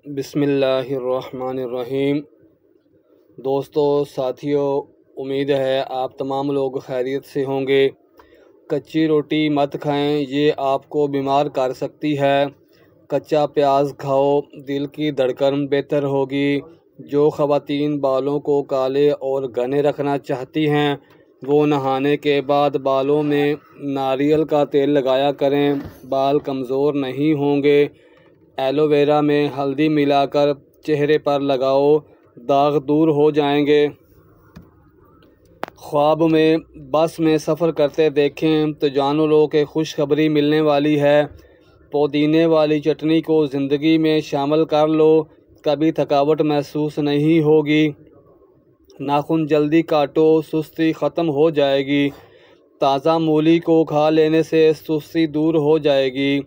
بسم اللہ الرحمن الرحیم۔ دوستو ساتھیو، امید ہے آپ تمام لوگ خیریت سے ہوں گے۔ کچی روٹی مت کھائیں، یہ آپ کو بیمار کر سکتی ہے۔ کچا پیاز کھاؤ، دل کی دھڑکن بہتر ہوگی۔ جو خواتین بالوں کو کالے اور گھنے رکھنا چاہتی ہیں وہ نہانے کے بعد بالوں میں ناریل کا تیل لگایا کریں، بال کمزور نہیں ہوں گے۔ ایلو ویرا میں ہلدی ملا کر چہرے پر لگاؤ، داغ دور ہو جائیں گے۔ خواب میں بس میں سفر کرتے دیکھیں تو جان لو کہ خوشخبری ملنے والی ہے۔ پودینے والی چٹنی کو زندگی میں شامل کر لو، کبھی تھکاوٹ محسوس نہیں ہوگی۔ ناخن جلدی کاٹو، سستی ختم ہو جائے گی۔ تازہ مولی کو کھا لینے سے سستی دور ہو جائے گی۔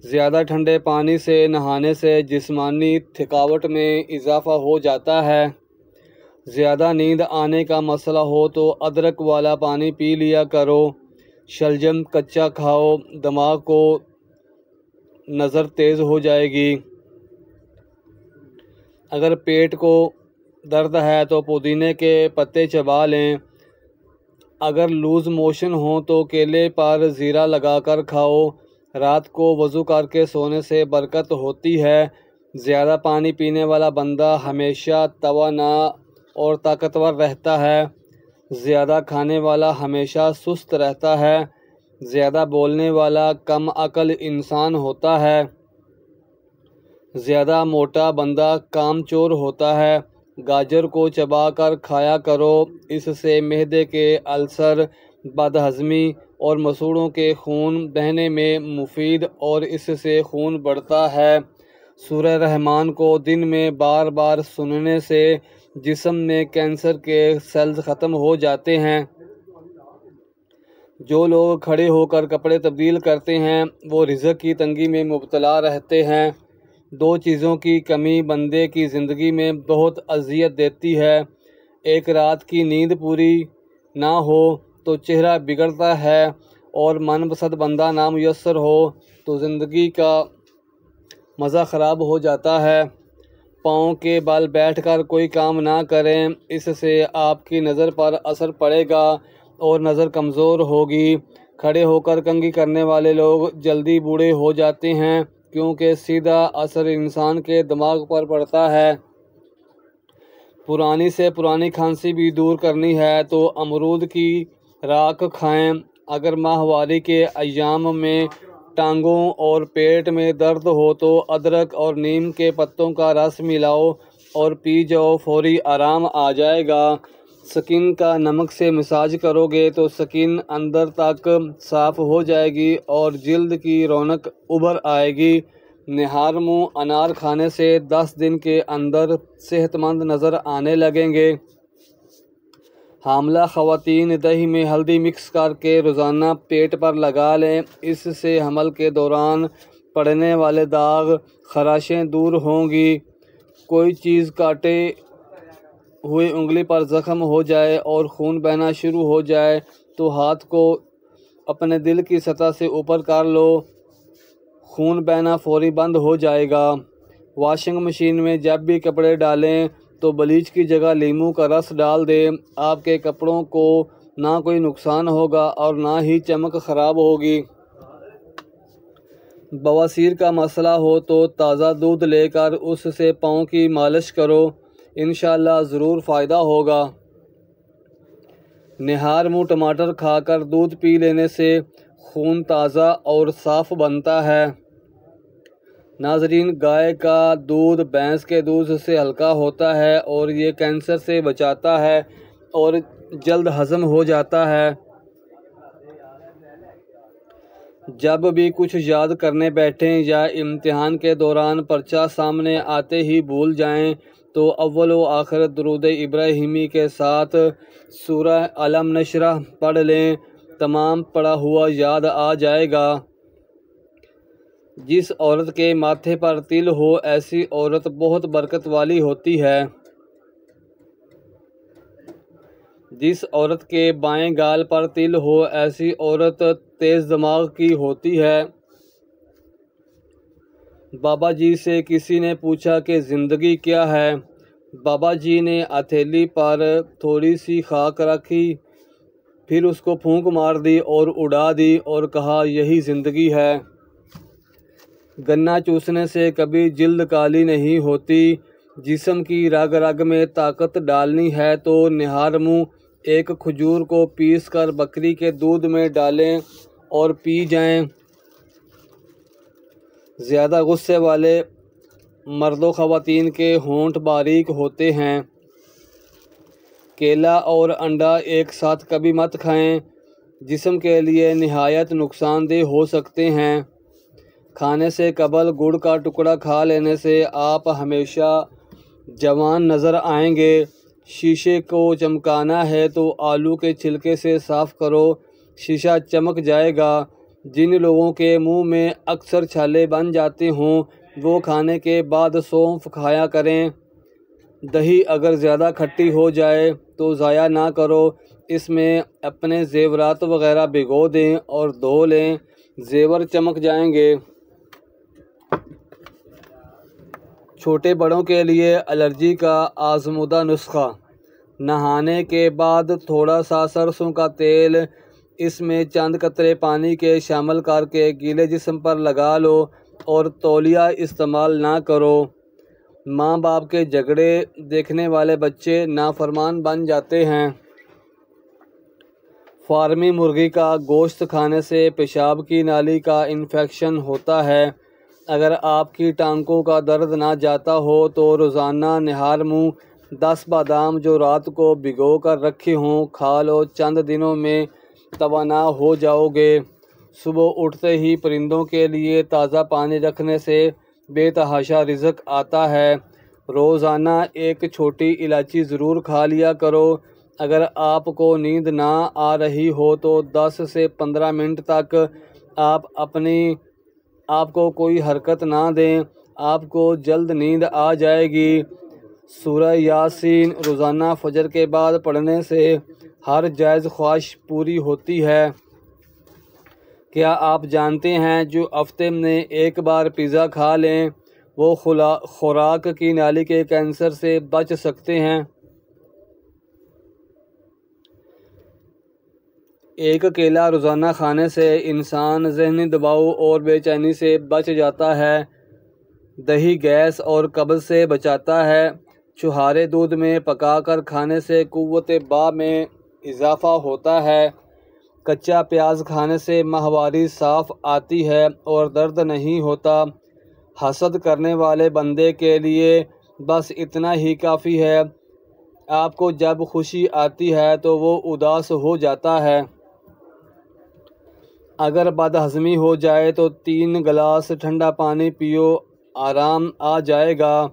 زیادہ ٹھنڈے پانی سے نہانے سے جسمانی تھکاوٹ میں اضافہ ہو جاتا ہے۔ زیادہ نیند آنے کا مسئلہ ہو تو ادرک والا پانی پی لیا کرو۔ شلجم کچا کھاؤ، دماغ کو نظر تیز ہو جائے گی۔ اگر پیٹ کو درد ہے تو پودینے کے پتے چبا لیں۔ اگر لوز موشن ہو تو کیلے پر زیرہ لگا کر کھاؤ۔ رات کو وضو کر کے سونے سے برکت ہوتی ہے۔ زیادہ پانی پینے والا بندہ ہمیشہ توانا اور طاقتور رہتا ہے۔ زیادہ کھانے والا ہمیشہ سست رہتا ہے۔ زیادہ بولنے والا کم عقل انسان ہوتا ہے۔ زیادہ موٹا بندہ کام چور ہوتا ہے۔ گاجر کو چبا کر کھایا کرو، اس سے معدے کے السر، بد ہضمی اور مسوڑھوں کے خون بہنے میں مفید اور اس سے خون بڑھتا ہے۔ سورہ رحمان کو دن میں بار بار سننے سے جسم میں کینسر کے سیلز ختم ہو جاتے ہیں۔ جو لوگ کھڑے ہو کر کپڑے تبدیل کرتے ہیں وہ رزق کی تنگی میں مبتلا رہتے ہیں۔ دو چیزوں کی کمی بندے کی زندگی میں بہت اذیت دیتی ہے۔ ایک رات کی نیند پوری نہ ہو تو چہرہ بگڑتا ہے، اور من پسند بندہ نامیسر ہو تو زندگی کا مزہ خراب ہو جاتا ہے۔ پاؤں کے بل بیٹھ کر کوئی کام نہ کریں، اس سے آپ کی نظر پر اثر پڑے گا اور نظر کمزور ہوگی۔ کھڑے ہو کر کنگھی کرنے والے لوگ جلدی بوڑھے ہو جاتے ہیں، کیونکہ سیدھا اثر انسان کے دماغ پر پڑتا ہے۔ پرانی سے پرانی کھانسی بھی دور کرنی ہے تو امرود کی راکھ کھائیں۔ اگر ماہواری کے ایام میں ٹانگوں اور پیٹ میں درد ہو تو ادرک اور نیم کے پتوں کا رس ملاؤ اور پی جاؤ، فوری آرام آ جائے گا۔ سکن کا نمک سے مساج کرو گے تو سکن اندر تک صاف ہو جائے گی اور جلد کی رونق ابھر آئے گی۔ نہار منہ انار کھانے سے 10 دن کے اندر صحت مند نظر آنے لگیں گے۔ حاملہ خواتین دہی میں ہلدی مکس کر کے روزانہ پیٹ پر لگا لیں، اس سے حمل کے دوران پڑنے والے داغ، خراشیں دور ہوں گی۔ کوئی چیز کاٹے ہوئے انگلی پر زخم ہو جائے اور خون بہنا شروع ہو جائے تو ہاتھ کو اپنے دل کی سطح سے اوپر کر لو، خون بہنا فوری بند ہو جائے گا۔ واشنگ مشین میں جب بھی کپڑے ڈالیں تو بلیچ کی جگہ لیموں کا رس ڈال دیں، آپ کے کپڑوں کو نہ کوئی نقصان ہوگا اور نہ ہی چمک خراب ہوگی۔ بواسیر کا مسئلہ ہو تو تازہ دودھ لے کر اس سے پاؤں کی مالش کرو، انشاءاللہ ضرور فائدہ ہوگا۔ نہار منہ ٹماٹر کھا کر دودھ پی لینے سے خون تازہ اور صاف بنتا ہے۔ ناظرین، گائے کا دودھ بھینس کے دودھ سے ہلکا ہوتا ہے اور یہ کینسر سے بچاتا ہے اور جلد ہضم ہو جاتا ہے۔ جب بھی کچھ یاد کرنے بیٹھیں یا امتحان کے دوران پرچہ سامنے آتے ہی بھول جائیں تو اول و آخر درود ابراہیمی کے ساتھ سورہ الم نشرح پڑھ لیں، تمام پڑھا ہوا یاد آ جائے گا۔ جس عورت کے ماتھے پر تل ہو ایسی عورت بہت برکت والی ہوتی ہے۔ جس عورت کے بائیں گال پر تل ہو ایسی عورت تیز دماغ کی ہوتی ہے۔ بابا جی سے کسی نے پوچھا کہ زندگی کیا ہے؟ بابا جی نے ہتھیلی پر تھوڑی سی خاک رکھی، پھر اس کو پھونک مار دی اور اڑا دی اور کہا یہی زندگی ہے۔ گنا چوسنے سے کبھی جلد کالی نہیں ہوتی۔ جسم کی رگ رگ میں طاقت ڈالنی ہے تو نہار منہ ایک کھجور کو پیس کر بکری کے دودھ میں ڈالیں اور پی جائیں۔ زیادہ غصے والے مرد و خواتین کے ہونٹ باریک ہوتے ہیں۔ کیلا اور انڈا ایک ساتھ کبھی مت کھائیں، جسم کے لیے نہایت نقصان دہ ہو سکتے ہیں۔ کھانے سے قبل گڑ کا ٹکڑا کھا لینے سے آپ ہمیشہ جوان نظر آئیں گے۔ شیشے کو چمکانا ہے تو آلو کے چھلکے سے صاف کرو، شیشہ چمک جائے گا۔ جن لوگوں کے منہ میں اکثر چھالے بن جاتے ہوں وہ کھانے کے بعد سونف کھایا کریں۔ دہی اگر زیادہ کھٹی ہو جائے تو ضائع نہ کرو، اس میں اپنے زیورات وغیرہ بھگو دیں اور دھو لیں، زیور چمک جائیں گے۔ چھوٹے بڑوں کے لیے الرجی کا آزمودہ نسخہ: نہانے کے بعد تھوڑا سا سرسوں کا تیل، اس میں چند قطرے پانی کے شامل کر کے گیلے جسم پر لگا لو اور تولیہ استعمال نہ کرو۔ ماں باپ کے جھگڑے دیکھنے والے بچے نافرمان بن جاتے ہیں۔ فارمی مرغی کا گوشت کھانے سے پیشاب کی نالی کا انفیکشن ہوتا ہے۔ اگر آپ کی ٹانکوں کا درد نہ جاتا ہو تو روزانہ نہار منہ 10 بادام جو رات کو بھگو کر رکھے ہوں کھا لو، چند دنوں میں توانا ہو جاؤ گے۔ صبح اٹھتے ہی پرندوں کے لیے تازہ پانی رکھنے سے بے تحاشا رزق آتا ہے۔ روزانہ ایک چھوٹی الائچی ضرور کھا لیا کرو۔ اگر آپ کو نیند نہ آ رہی ہو تو 10 سے 15 منٹ تک آپ کو کوئی حرکت نہ دیں، آپ کو جلد نیند آ جائے گی۔ سورہ یاسین روزانہ فجر کے بعد پڑھنے سے ہر جائز خواہش پوری ہوتی ہے۔ کیا آپ جانتے ہیں جو ہفتے میں ایک بار پیزا کھا لیں وہ خوراک کی نالی کے کینسر سے بچ سکتے ہیں؟ ایک کیلا روزانہ کھانے سے انسان ذہنی دباؤ اور بے چینی سے بچ جاتا ہے۔ دہی گیس اور قبض سے بچاتا ہے۔ چھہارے دودھ میں پکا کر کھانے سے قوت باء میں اضافہ ہوتا ہے۔ کچا پیاز کھانے سے ماہواری صاف آتی ہے اور درد نہیں ہوتا۔ حسد کرنے والے بندے کے لیے بس اتنا ہی کافی ہے۔ آپ کو جب خوشی آتی ہے تو وہ اداس ہو جاتا ہے۔ اگر بد ہضمی ہو جائے تو 3 گلاس ٹھنڈا پانی پیو، آرام آ جائے گا۔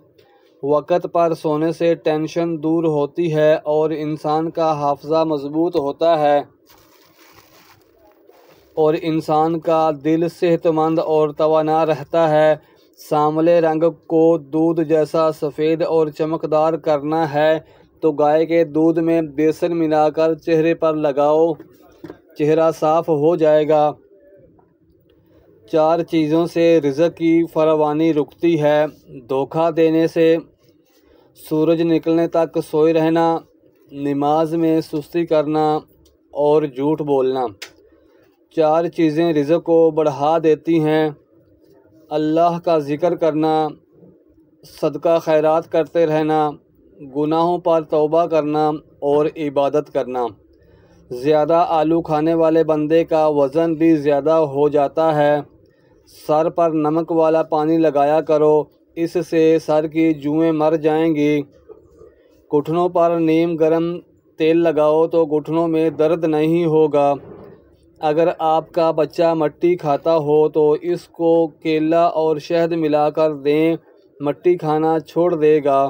وقت پر سونے سے ٹینشن دور ہوتی ہے اور انسان کا حافظہ مضبوط ہوتا ہے اور انسان کا دل صحت مند اور توانا رہتا ہے۔ سانولے رنگ کو دودھ جیسا سفید اور چمکدار کرنا ہے تو گائے کے دودھ میں بیسن ملا کر چہرے پر لگاؤ، چہرہ صاف ہو جائے گا۔ 4 چیزوں سے رزق کی فراوانی رکتی ہے: دھوکہ دینے سے، سورج نکلنے تک سوئے رہنا، نماز میں سستی کرنا اور جھوٹ بولنا۔ 4 چیزیں رزق کو بڑھا دیتی ہیں: اللہ کا ذکر کرنا، صدقہ خیرات کرتے رہنا، گناہوں پر توبہ کرنا اور عبادت کرنا۔ زیادہ آلو کھانے والے بندے کا وزن بھی زیادہ ہو جاتا ہے۔ سر پر نمک والا پانی لگایا کرو، اس سے سر کی جوئیں مر جائیں گی۔ گھٹنوں پر نیم گرم تیل لگاؤ تو گھٹنوں میں درد نہیں ہوگا۔ اگر آپ کا بچہ مٹی کھاتا ہو تو اس کو کیلا اور شہد ملا کر دیں، مٹی کھانا چھوڑ دے گا۔